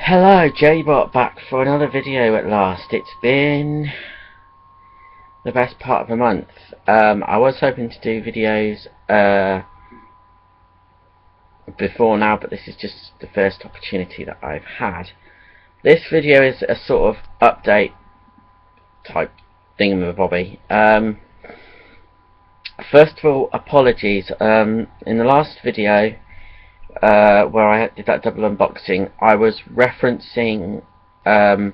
Hello, jblog back for another video at last. It's been the best part of a month. I was hoping to do videos before now, but this is just the first opportunity that I've had. This video is a sort of update type thingamabobby. First of all, apologies. In the last video where I did that double unboxing, I was referencing the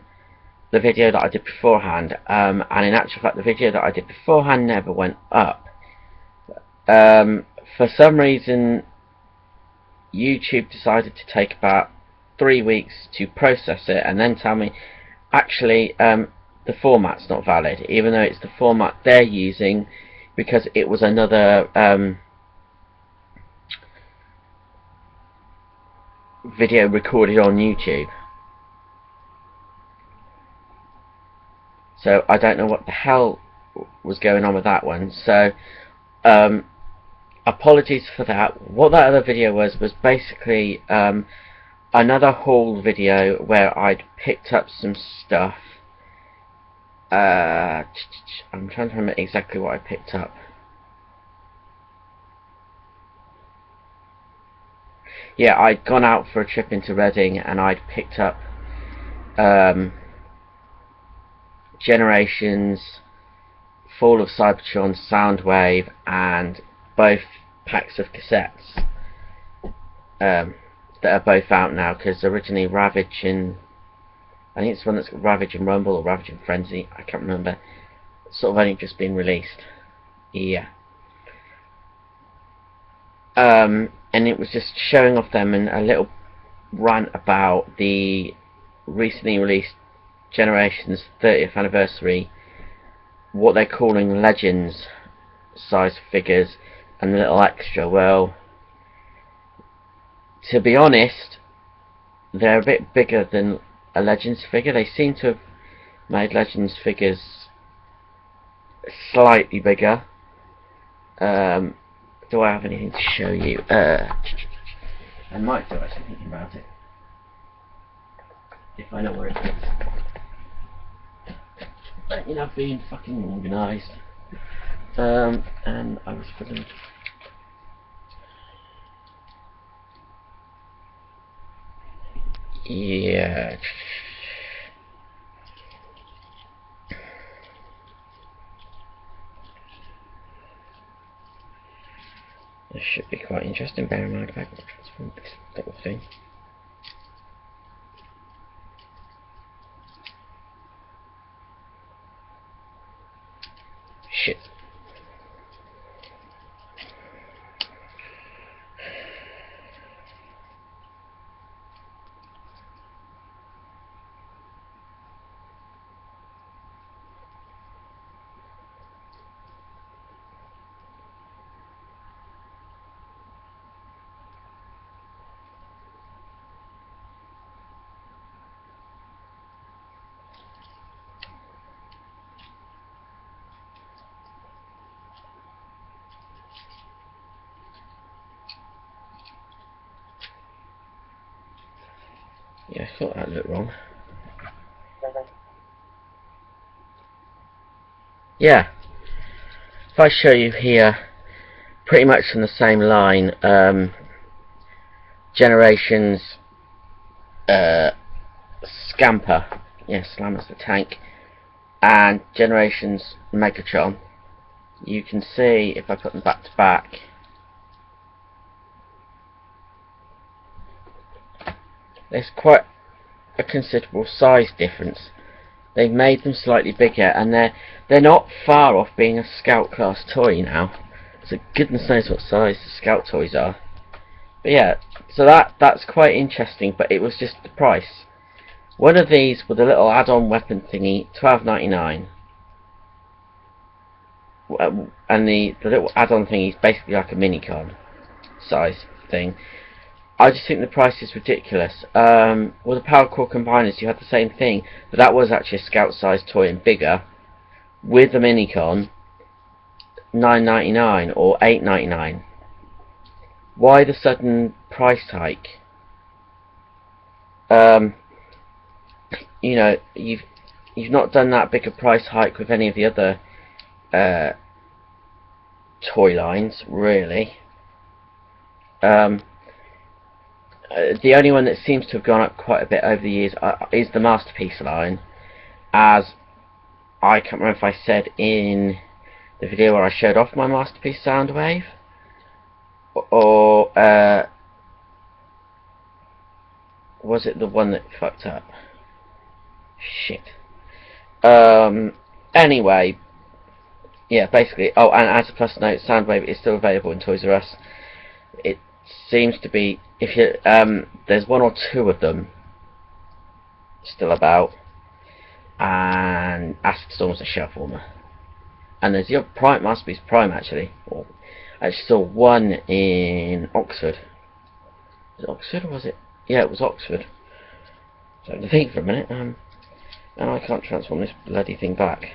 video that I did beforehand, and in actual fact the video that I did beforehand never went up. For some reason YouTube decided to take about 3 weeks to process it and then tell me actually the format's not valid, even though it's the format they're using, because it was another video recorded on YouTube. So I don't know what the hell was going on with that one. So apologies for that. What that other video was basically another haul video where I'd picked up some stuff. I'm trying to remember exactly what I picked up. Yeah, I'd gone out for a trip into Reading and I'd picked up Generations, Fall of Cybertron, Soundwave, and both packs of cassettes that are both out now, because originally Ravage and I think it's one that's got Ravage and Rumble or Ravage and Frenzy, I can't remember, sort of only just been released. Yeah. And it was just showing off them and a little rant about the recently released Generations 30th anniversary, what they're calling Legends size figures, and the little extra. Well, to be honest, they're a bit bigger than a Legends figure. They seem to have made Legends figures slightly bigger. Do I have anything to show you? I might do, actually, thinking about it, if I know where it is. But, you know, being fucking organised. And I was putting... Yeah. This should be quite interesting. Bear in mind, if I can transform this little thing. Shit. Yeah, I thought that looked wrong. Yeah, if I show you here, pretty much from the same line, Generations Scamper, yeah, Slammer's the tank, and Generations Megatron. You can see, if I put them back to back, there's quite a considerable size difference. They've made them slightly bigger, and they're not far off being a Scout class toy now. So goodness knows what size the Scout toys are. But yeah, so that's quite interesting. But it was just the price. One of these with a little add-on weapon thingy, $12.99, and the little add-on thingy is basically like a minicon size thing. I just think the price is ridiculous. With the Power Core Combiners you had the same thing, but that was actually a Scout size toy and bigger, with the minicon, $9.99 or $8.99. Why the sudden price hike? you know, you've not done that big a price hike with any of the other toy lines, really. The only one that seems to have gone up quite a bit over the years is the Masterpiece line, as I can't remember if I said in the video where I showed off my Masterpiece Soundwave, or was it the one that fucked up? Shit. Anyway, yeah, basically. Oh, and as a plus note, Soundwave is still available in Toys R Us. It seems to be, if you there's one or two of them still about, and Acid Storm's a shell former, and there's the other Prime, Masterpiece Prime actually. Or I actually saw one in Oxford. Was it Oxford or was it? Yeah, it was Oxford. So I had to think for a minute. And I can't transform this bloody thing back.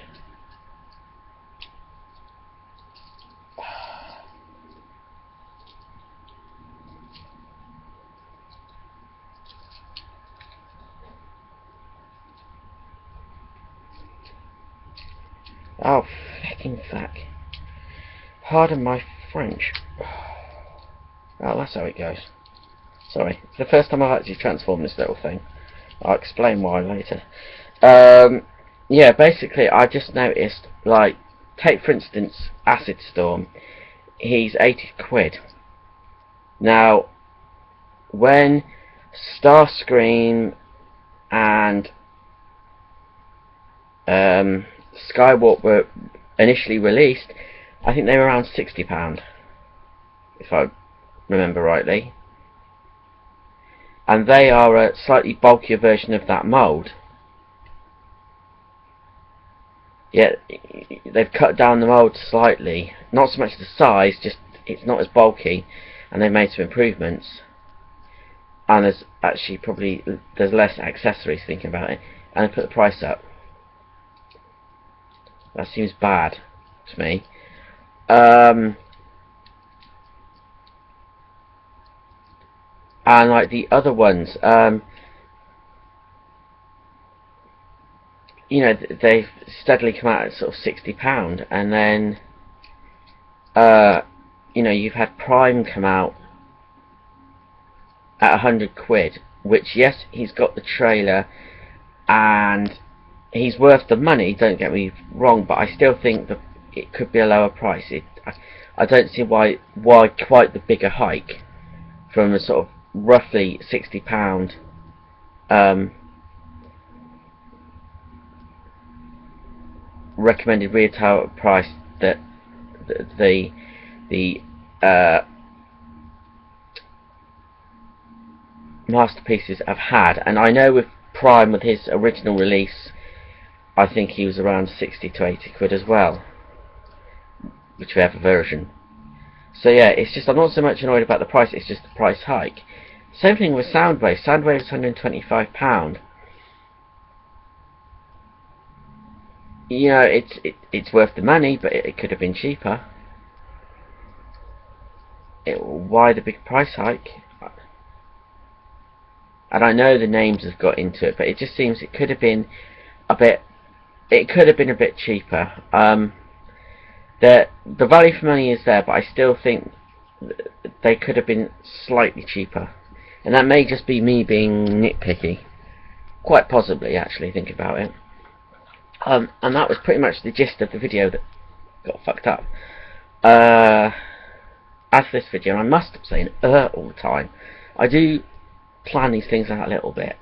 Oh, fucking fuck. Pardon my French. Oh, that's how it goes. Sorry. It's the first time I've actually transformed this little thing. I'll explain why later. Yeah, basically, I just noticed, like, take for instance, Acid Storm. He's 80 quid. Now, when Starscream and Skywalk were initially released, I think they were around £60, if I remember rightly. And they are a slightly bulkier version of that mould. Yet they've cut down the mould slightly, not so much the size, just it's not as bulky, and they've made some improvements. And there's actually there's less accessories, thinking about it, and they put the price up. That seems bad to me. And like the other ones, you know, they've steadily come out at sort of £60, and then you know, you've had Prime come out at 100 quid, which, yes, he's got the trailer and he's worth the money, don't get me wrong, but I still think that it could be a lower price. I don't see why quite the bigger hike from a sort of roughly £60 recommended retail price that the Masterpieces have had. And I know with Prime, with his original release, I think he was around 60 to 80 quid as well, whichever version. So yeah, it's just, I'm not so much annoyed about the price, it's just the price hike. Same thing with Soundwave. Soundwave is £125. You know, it's worth the money, but it could have been cheaper. Why the big price hike? And I know the names have got into it, but it just seems it could have been a bit. It could have been a bit cheaper. The value for money is there, but I still think they could have been slightly cheaper. And that may just be me being nitpicky. Quite possibly, actually, think about it. And that was pretty much the gist of the video that got fucked up. As for this video, and I must stop saying all the time, I do plan these things out a little bit.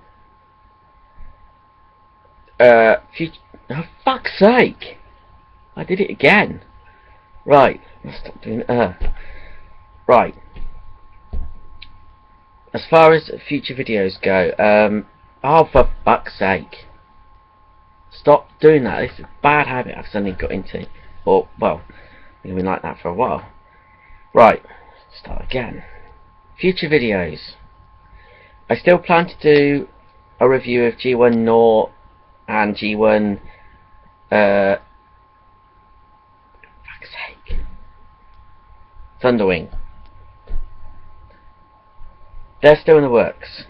Future, oh, fuck's sake! I did it again. Right, let's stop doing Right. As far as future videos go, oh, for fuck's sake. Stop doing that. This is a bad habit I've suddenly got into. Or, well, I've been like that for a while. Right, start again. Future videos. I still plan to do a review of G1 Naught and G1 fuck's sake, Thunderwing. They're still in the works.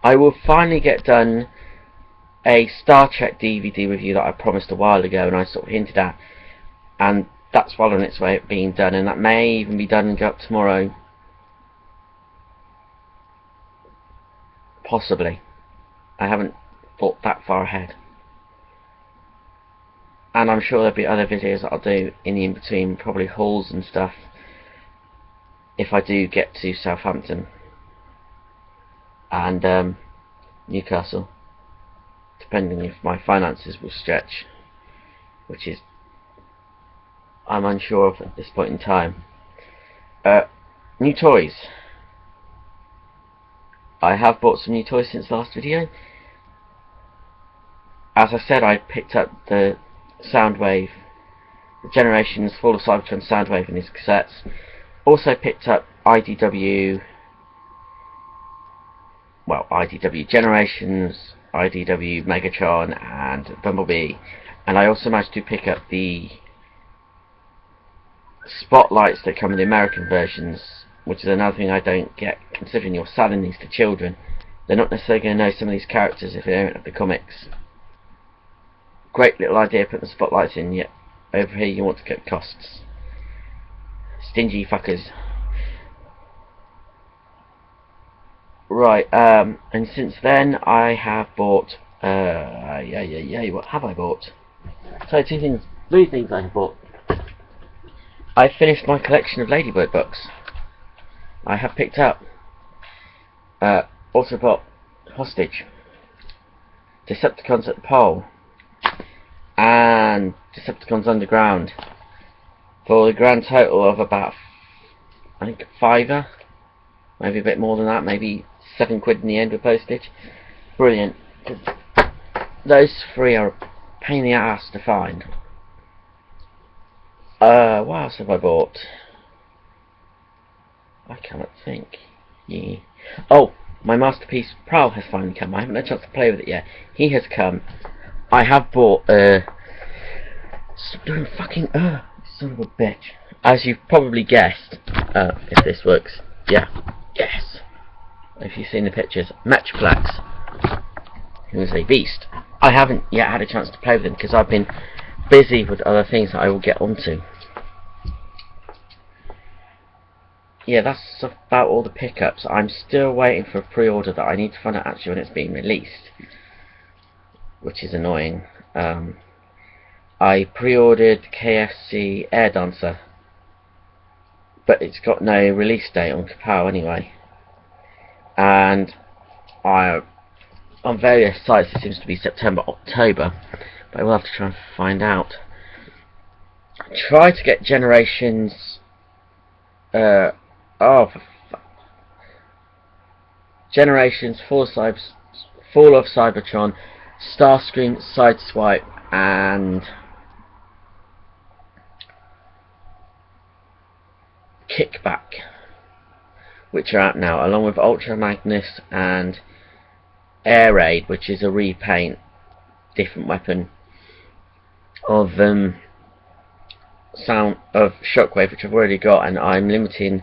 I will finally get done a Star Trek DVD review that I promised a while ago and I sort of hinted at, and that's well on its way of being done, and that may even be done and go up tomorrow. Possibly. I haven't thought that far ahead. And I'm sure there'll be other videos that I'll do in the in-between, probably hauls and stuff, if I do get to Southampton and Newcastle, depending if my finances will stretch, which is I'm unsure of at this point in time. New toys. I have bought some new toys since the last video. As I said, I picked up the Soundwave, the Generations Fall of Cybertron Soundwave in his cassettes. Also picked up IDW Generations, IDW Megatron and Bumblebee, and I also managed to pick up the spotlights that come in the American versions, which is another thing I don't get, considering you're selling these to children. They're not necessarily going to know some of these characters if they don't have the comics. Great little idea putting the spotlights in, yet over here you want to cut costs. Stingy fuckers. Right, and since then I have bought what have I bought? So three things I have bought. I finished my collection of Ladybird books. I have picked up also bought Hostage, Decepticons at the Pole, and Decepticons Underground, for the grand total of about, I think, £5, maybe a bit more than that, maybe £7 in the end with postage. Brilliant. Those three are a pain in the ass to find. What else have I bought? I cannot think. Yeah. Oh, my Masterpiece Prowl has finally come. I haven't had a chance to play with it yet. He has come. I have bought stop doing fucking son of a bitch. As you've probably guessed, if this works. Yeah. Yes. If you've seen the pictures, Metroplex, who is a beast. I haven't yet had a chance to play with him because I've been busy with other things that I will get onto. Yeah, that's about all the pickups. I'm still waiting for a pre-order that I need to find out actually when it's being released, which is annoying. I pre-ordered KFC Air Dancer, but it's got no release date on Kapow anyway. And on various sites it seems to be September, October, but I will have to try and find out. Try to get Generations Generations, Fall of Cybertron, Starscream, Sideswipe, and Kickback, which are out now, along with Ultra Magnus and Air Raid, which is a repaint, different weapon of Shockwave, which I've already got, and I'm limiting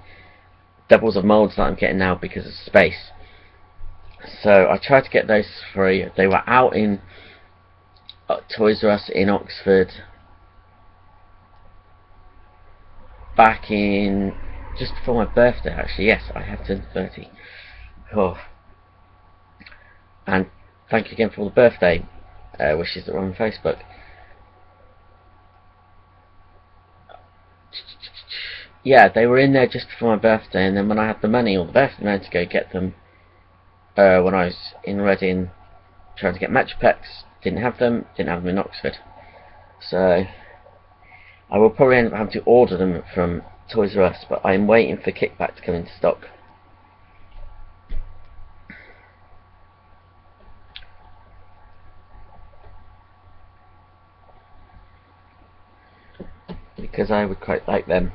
doubles of molds that I'm getting now because of space. So I tried to get those three. They were out in Toys R Us in Oxford back in just before my birthday, actually. Yes, I have turned 30. Oh. And thank you again for all the birthday wishes that were on Facebook. Yeah, they were in there just before my birthday, and then when I had the money or the birthday money to go get them, when I was in Reading trying to get Metroplex, didn't have them in Oxford. So I will probably end up having to order them from Toys R Us, but I'm waiting for Kickback to come into stock. Because I would quite like them.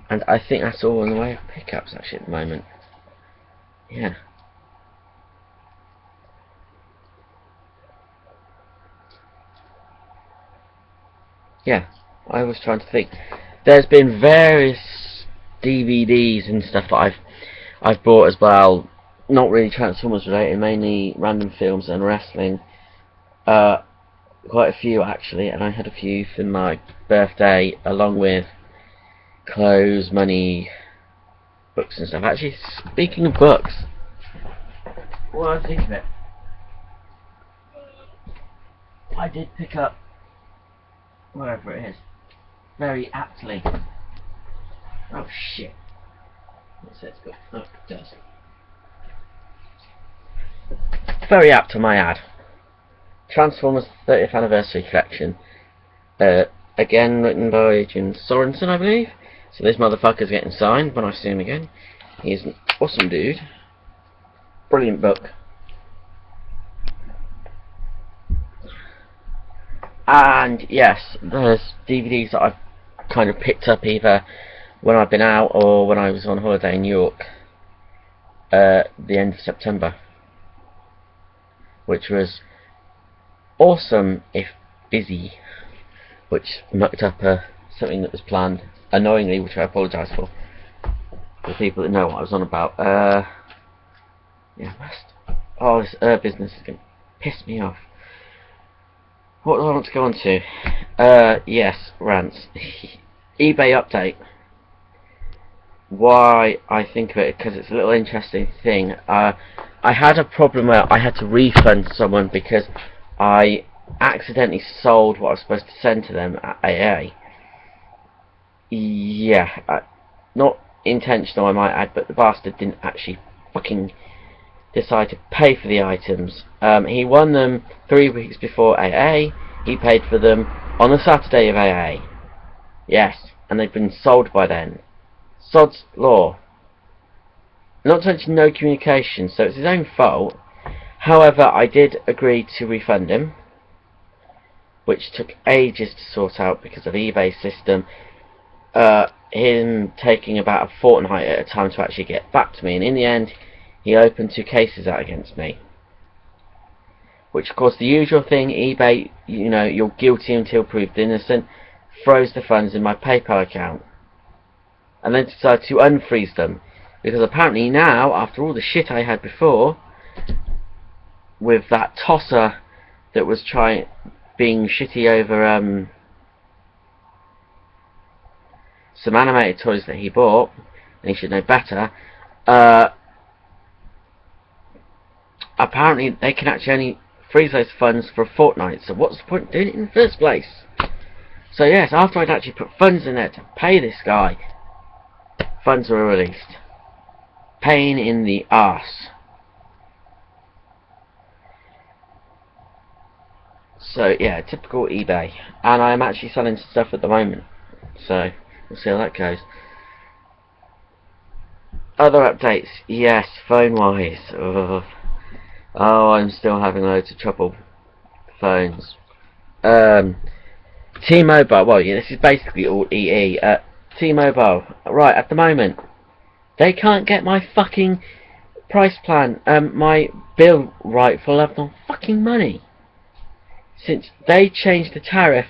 And I think that's all in the way of pickups actually at the moment. Yeah. Yeah, I was trying to think. There's been various DVDs and stuff that I've bought as well. not really Transformers related, mainly random films and wrestling. Quite a few actually, and I had a few for my birthday, along with clothes, money, books and stuff. Actually, speaking of books, well, I think of it, I did pick up, wherever it is, very aptly. Oh shit. What's that got? Oh, it does. Very apt to my ad. Transformers 30th Anniversary Collection. Again written by Jim Sorensen, I believe. So this motherfucker's getting signed when I see him again. He's an awesome dude. Brilliant book. And yes, there's DVDs that I've kind of picked up either when I've been out or when I was on holiday in New York. The end of September. Which was awesome if busy, which mucked up something that was planned annoyingly, which I apologise for the people that know what I was on about. Yeah, oh, this business is going to piss me off. What do I want to go on to? Yes, rants. eBay update. Why I think of it, because it's a little interesting thing. I had a problem where I had to refund someone because I accidentally sold what I was supposed to send to them at AA. Yeah, not intentional I might add, but the bastard didn't actually fucking decide to pay for the items. He won them 3 weeks before AA, he paid for them on the Saturday of AA. Yes, and they've been sold by then. Sod's law. Not to mention no communication, so it's his own fault. However, I did agree to refund him, which took ages to sort out because of eBay's system. Him taking about a fortnight at a time to actually get back to me, and in the end, he opened 2 cases out against me. Which, of course, the usual thing, eBay, you know, you're guilty until proved innocent, froze the funds in my PayPal account. And then decided to unfreeze them. Because apparently now, after all the shit I had before, with that tosser that was being shitty over some animated toys that he bought, and he should know better, apparently they can actually only freeze those funds for a fortnight, so what's the point of doing it in the first place? So yes, after I'd actually put funds in there to pay this guy, funds were released. Pain in the arse. So yeah, typical eBay. And I'm actually selling stuff at the moment, so we'll see how that goes. Other updates, yes, phone wise. Oh, I'm still having loads of trouble. Phones. T-Mobile, well yeah, this is basically all EE. T-Mobile, right, at the moment, they can't get my fucking price plan, my bill right for love on fucking money. Since they changed the tariff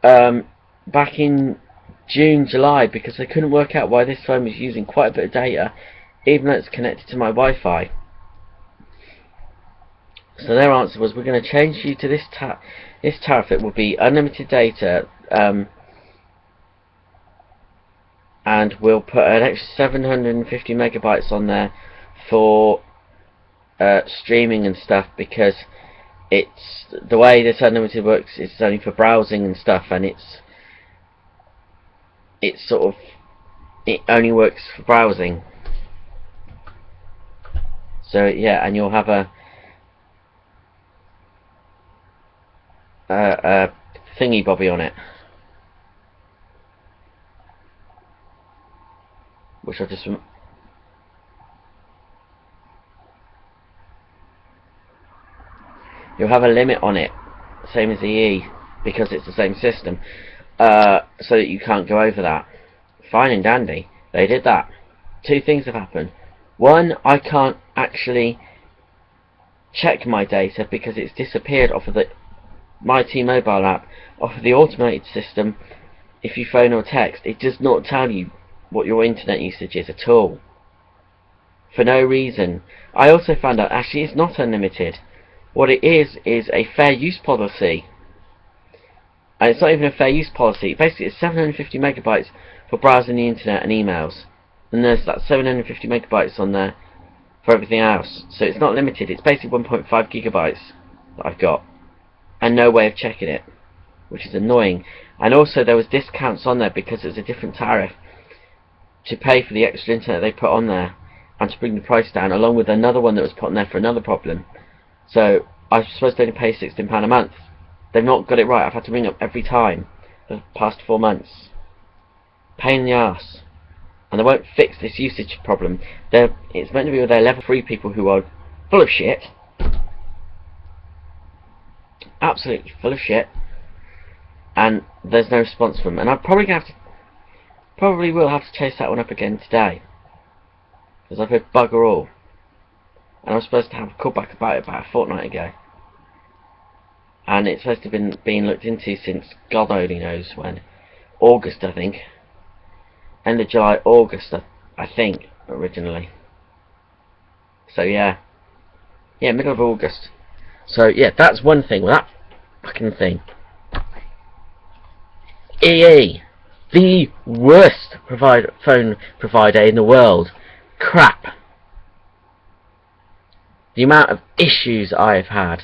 back in June, July, because they couldn't work out why this phone was using quite a bit of data, even though it's connected to my Wi-Fi. So their answer was, we're going to change you to this tariff. It will be unlimited data, and we'll put an extra 750 megabytes on there for streaming and stuff, because it's the way this unlimited works. It's only for browsing and stuff, and it's sort of, it only works for browsing. So yeah, and you'll have a thingy bobby on it, which I'll just you'll have a limit on it, same as the E, because it's the same system, so that you can't go over that. Fine and dandy, they did that. 2 things have happened. One, I can't actually check my data because it's disappeared off of my T-Mobile app, off of the automated system. If you phone or text, it does not tell you what your internet usage is at all. for no reason. I also found out actually it's not unlimited. What it is a fair use policy. And it's not even a fair use policy. Basically it's 750 megabytes for browsing the internet and emails. And there's that 750 megabytes on there for everything else. So it's not limited. It's basically 1.5 gigabytes that I've got. And no way of checking it, which is annoying. And also there was discounts on there because it's a different tariff to pay for the extra internet they put on there and to bring the price down, along with another one that was put on there for another problem. So I was supposed to only pay £16 a month. They've not got it right. I've had to ring up every time for the past 4 months. Pain in the arse. And they won't fix this usage problem. It's meant to be with their level 3 people who are full of shit. Absolutely full of shit. And there's no response from them. And I'm probably will have to chase that one up again today, because I've heard bugger all. And I was supposed to have a call back about it about a fortnight ago. And it's supposed to have been looked into since God only knows when. August, I think. End of July, August, I think, originally. So yeah. Yeah, middle of August. So yeah, that's one thing with that fucking thing. EE, the worst phone provider in the world. Crap. The amount of issues I've had.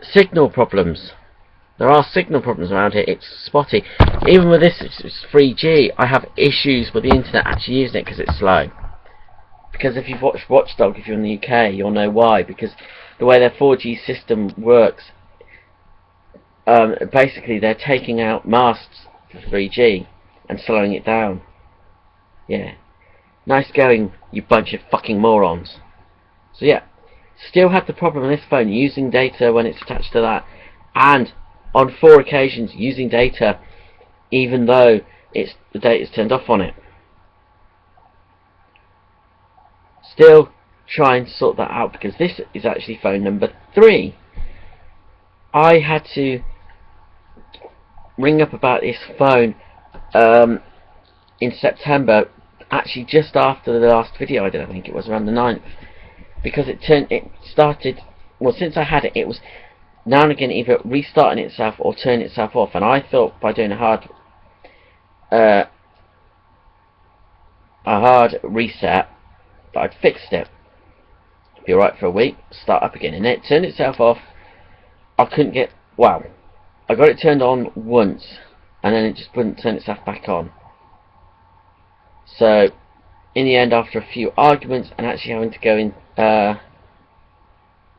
Signal problems. There are signal problems around here. It's spotty. Even with this, it's 3G. I have issues with the internet actually using it because it's slow. Because if you've watched Watchdog, if you're in the UK, you'll know why. Because the way their 4G system works, basically they're taking out masts for 3G and slowing it down. Yeah. Nice going, you bunch of fucking morons. So yeah, still had the problem on this phone using data when it's attached to that, and on 4 occasions using data even though the data's turned off on it. Still trying to sort that out, because this is actually phone number 3. I had to ring up about this phone in September, actually just after the last video I did. I think it was around the 9th, because it started, well, since I had it, it was now and again either restarting itself or turning itself off, and I thought by doing a hard reset that I'd fixed it. Be alright for a week, start up again, and it turned itself off. I couldn't get, well, I got it turned on once, and then it just wouldn't turn itself back on. So in the end, after a few arguments and actually having to go in,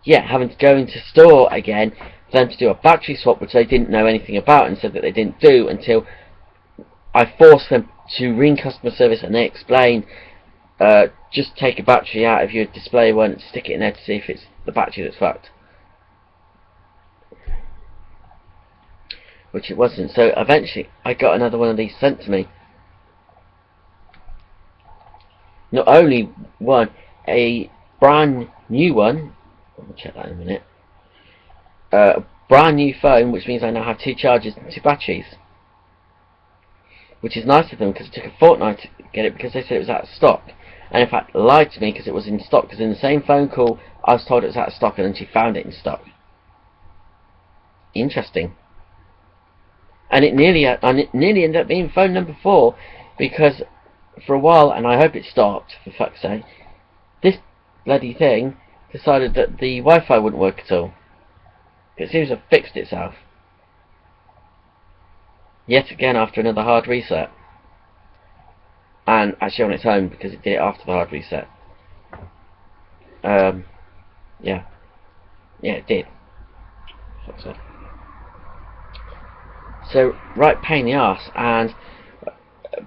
having to go into store again for them to do a battery swap, which they didn't know anything about and said that they didn't do, until I forced them to ring customer service, and they explain, just take a battery out of your display one and stick it in there to see if it's the battery that's fucked. Which it wasn't. So eventually I got another one of these sent to me. Not only one, a brand new one. I'll check that in a minute. A brand new phone, which means I now have 2 chargers and 2 batteries. Which is nice of them, because it took a fortnight to get it, because they said it was out of stock. And in fact lied to me, because it was in stock, because in the same phone call I was told it was out of stock, and then she found it in stock. Interesting. And it nearly ended up being phone number 4, because for a while, and I hope it stopped, for fuck's sake, this bloody thing decided that the Wi-Fi wouldn't work at all. It seems to have fixed itself. Yet again after another hard reset. And actually on its own, because it did it after the hard reset. Yeah, it did. Fuck's sake. So, right pain in the arse. And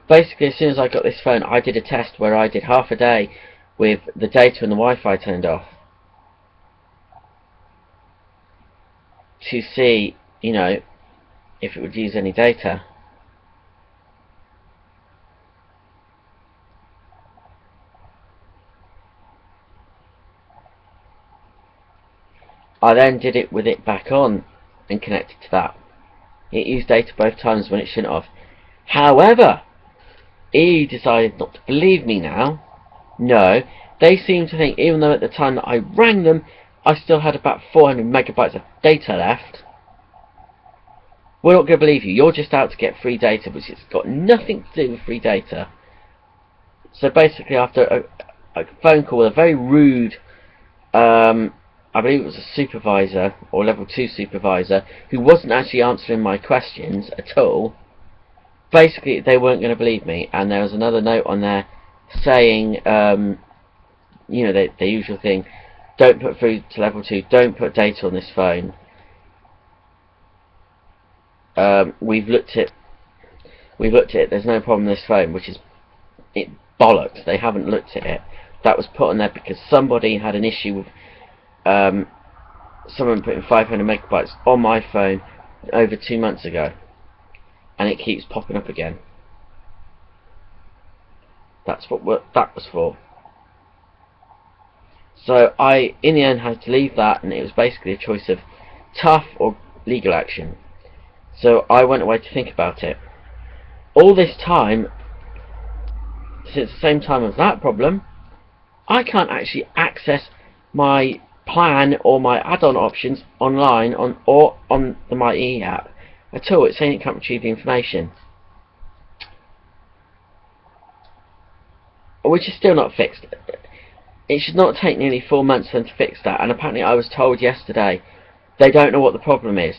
basically as soon as I got this phone, I did a test where I did half a day with the data and the Wi-Fi turned off, to see, you know, if it would use any data. I then did it with it back on and connected to that. It used data both times when it shouldn't have. However, he decided not to believe me now, No, they seem to think, even though at the time that I rang them, I still had about 400 megabytes of data left. We're not going to believe you. You're just out to get free data, which has got nothing to do with free data. So basically, after a phone call with a very rude, I believe it was a supervisor, or level 2 supervisor, who wasn't actually answering my questions at all, basically they weren't going to believe me. And there was another note on there saying, you know, the usual thing, don't put through to level 2, don't put data on this phone. We've looked at it, there's no problem with this phone, which is bollocks. They haven't looked at it. That was put on there because somebody had an issue with someone putting 500 megabytes on my phone over 2 months ago, and it keeps popping up again. That's what that was for. So I, in the end, had to leave that, and it was basically a choice of tough or legal action. So I went away to think about it. All this time, since the same time as that problem, I can't actually access my plan or my add-on options online or on the My EE app at all. It's saying it can't retrieve the information, which is still not fixed. It should not take nearly 4 months for them to fix that, and apparently I was told yesterday they don't know what the problem is.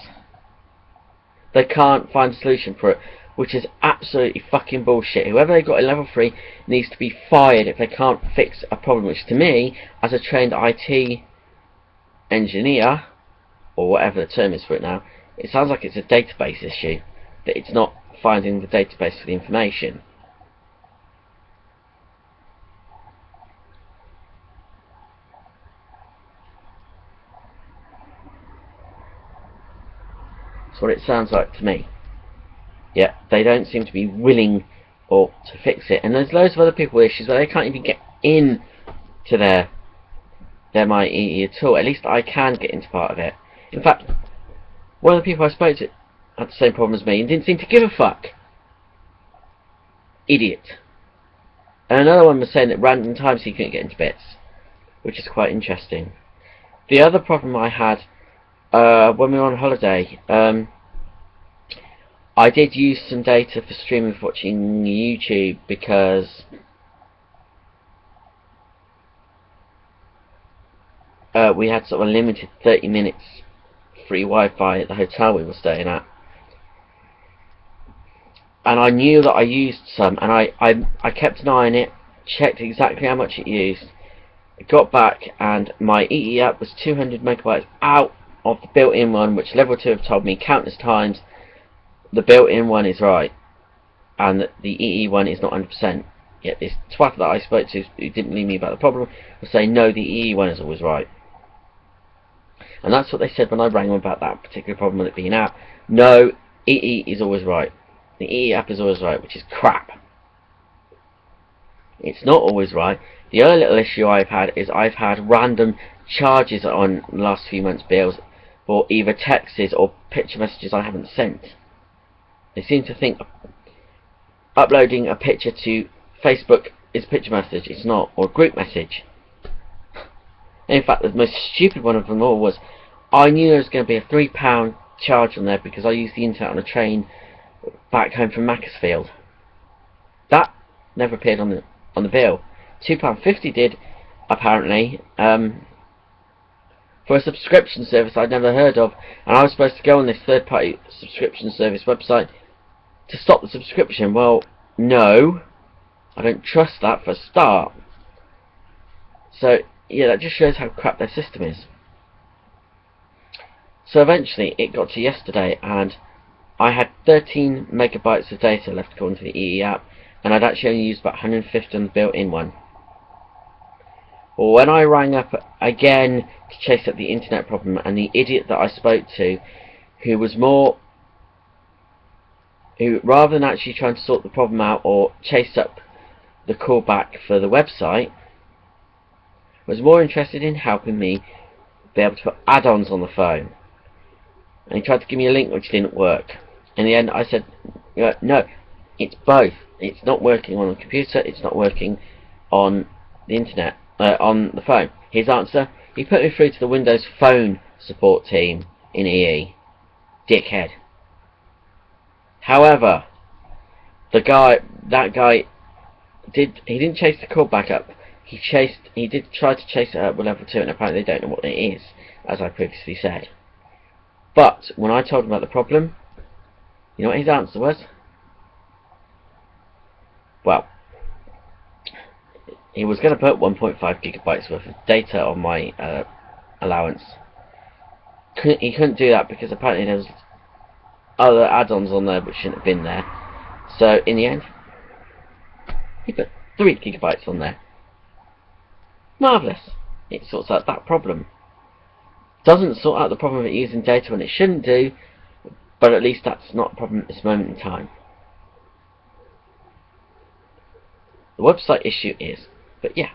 They can't find a solution for it, which is absolutely fucking bullshit. Whoever they got in level 3 needs to be fired if they can't fix a problem, which to me, as a trained IT engineer, or whatever the term is for it now, it sounds like it's a database issue, that it's not finding the database for the information. That's what it sounds like to me. Yeah, they don't seem to be willing or to fix it, and there's loads of other people with issues where they can't even get in to their My EE at all. At least I can get into part of it. In fact, one of the people I spoke to had the same problem as me and didn't seem to give a fuck. Idiot. And another one was saying that random times he couldn't get into bits, which is quite interesting. The other problem I had when we were on holiday, I did use some data for streaming for watching YouTube because we had sort of a limited 30 minutes free Wi-Fi at the hotel we were staying at, and I knew that I used some, and I kept an eye on it, checked exactly how much it used. I got back and my EE app was 200 megabytes out of the built-in one, which level 2 have told me countless times the built-in one is right and that the EE one is not 100%. Yet this twat that I spoke to, who didn't believe me about the problem, was saying no, the EE one is always right. And that's what they said when I rang them about that particular problem with it being out. No, EE is always right. The EE app is always right, which is crap. It's not always right. The other little issue I've had is I've had random charges on the last few months' bills for either texts or picture messages I haven't sent. They seem to think uploading a picture to Facebook is a picture message. It's not, or a group message. In fact, the most stupid one of them all was, I knew there was going to be a £3 charge on there because I used the internet on a train back home from Macclesfield. That never appeared on the bill. £2.50 did, apparently, for a subscription service I'd never heard of, and I was supposed to go on this third-party subscription service website to stop the subscription. Well, no, I don't trust that for a start. So yeah, that just shows how crap their system is. So eventually it got to yesterday and I had 13 megabytes of data left according to the EE app, and I'd actually only used about 150 on the built-in one. Well, when I rang up again to chase up the internet problem, and the idiot that I spoke to, who rather than actually trying to sort the problem out or chase up the callback for the website, was more interested in helping me be able to put add-ons on the phone. And he tried to give me a link which didn't work. In the end I said, no, it's both. It's not working on the computer, it's not working on the internet, on the phone. His answer, he put me through to the Windows Phone support team in EE. Dickhead. However, that guy didn't chase the call back up. He did try to chase it up with level 2, and apparently they don't know what it is, as I previously said. But when I told him about the problem, you know what his answer was? Well, he was going to put 1.5 gigabytes worth of data on my allowance. He couldn't do that because apparently there was other add-ons on there which shouldn't have been there. So in the end, he put 3 gigabytes on there. Marvellous. It sorts out that problem. Doesn't sort out the problem of it using data when it shouldn't do, but at least that's not a problem at this moment in time. The website issue is, but yeah.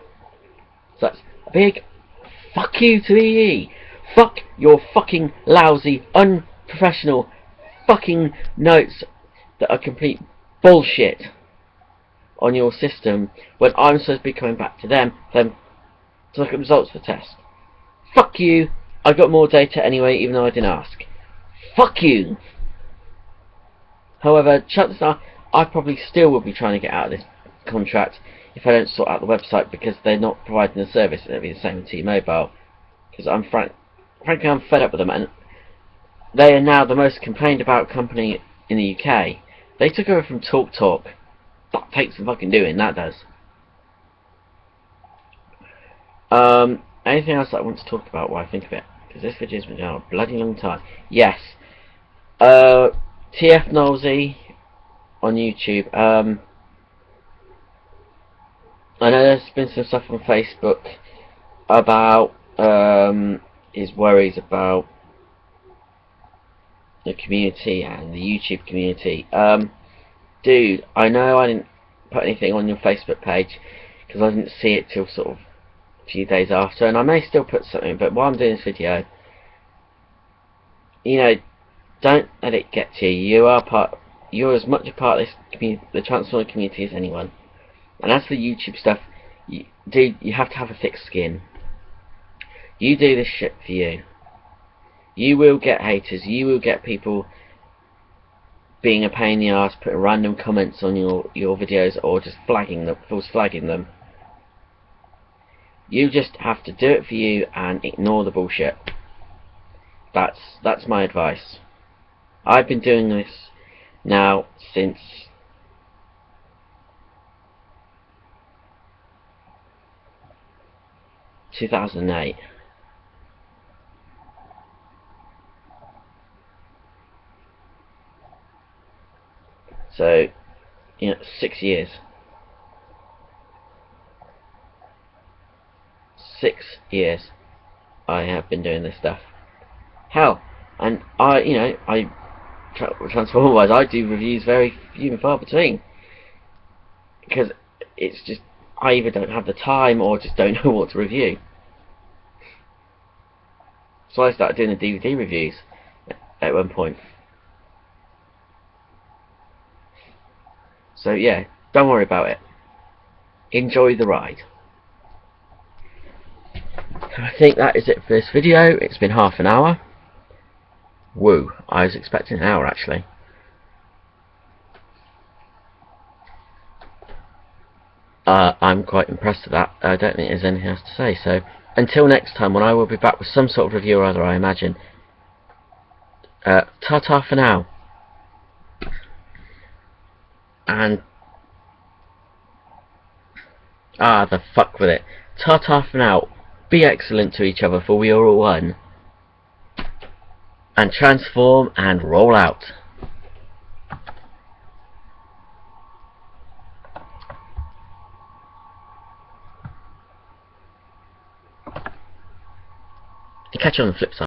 So that's a big fuck you to EE. Fuck your fucking lousy, unprofessional fucking notes that are complete bullshit on your system when I'm supposed to be coming back to them to look at results for tests. Fuck you. I got more data anyway, even though I didn't ask. Fuck you. However, chances are I probably still will be trying to get out of this contract if I don't sort out the website, because they're not providing the service. It'll be the same with T-Mobile, because frankly I'm fed up with them, and they are now the most complained about company in the UK. They took over from TalkTalk. That takes some fucking doing, that does. Anything else that I want to talk about while I think of it? Because this video's been going on a bloody long time. Yes. TF Nolsey on YouTube. I know there's been some stuff on Facebook about his worries about the community and the YouTube community. Dude, I know I didn't put anything on your Facebook page because I didn't see it till sort of a few days after, and I may still put something, but while I'm doing this video, you know, don't let it get to you. You're as much a part of this community, the Transformer community, as anyone. And as for YouTube stuff, dude, you have to have a thick skin. You do this shit for you. You will get haters. You will get people being a pain in the ass, putting random comments on your videos, or just false flagging them. You just have to do it for you and ignore the bullshit. That's my advice. I've been doing this now since ...2008. So, you know, 6 years. 6 years I have been doing this stuff. Hell, and Transformer-wise, I do reviews very few and far between, because it's just, I either don't have the time or just don't know what to review. So I started doing the DVD reviews at one point. So yeah, don't worry about it. Enjoy the ride. I think that is it for this video. It's been half an hour. Woo, I was expecting an hour actually. I'm quite impressed with that. I don't think there's anything else to say. So until next time, when I will be back with some sort of review or other, I imagine. Ta-ta for now. And the fuck with it. Ta-ta for now. Be excellent to each other, for we are all one. And transform and roll out. Catch you on the flip side.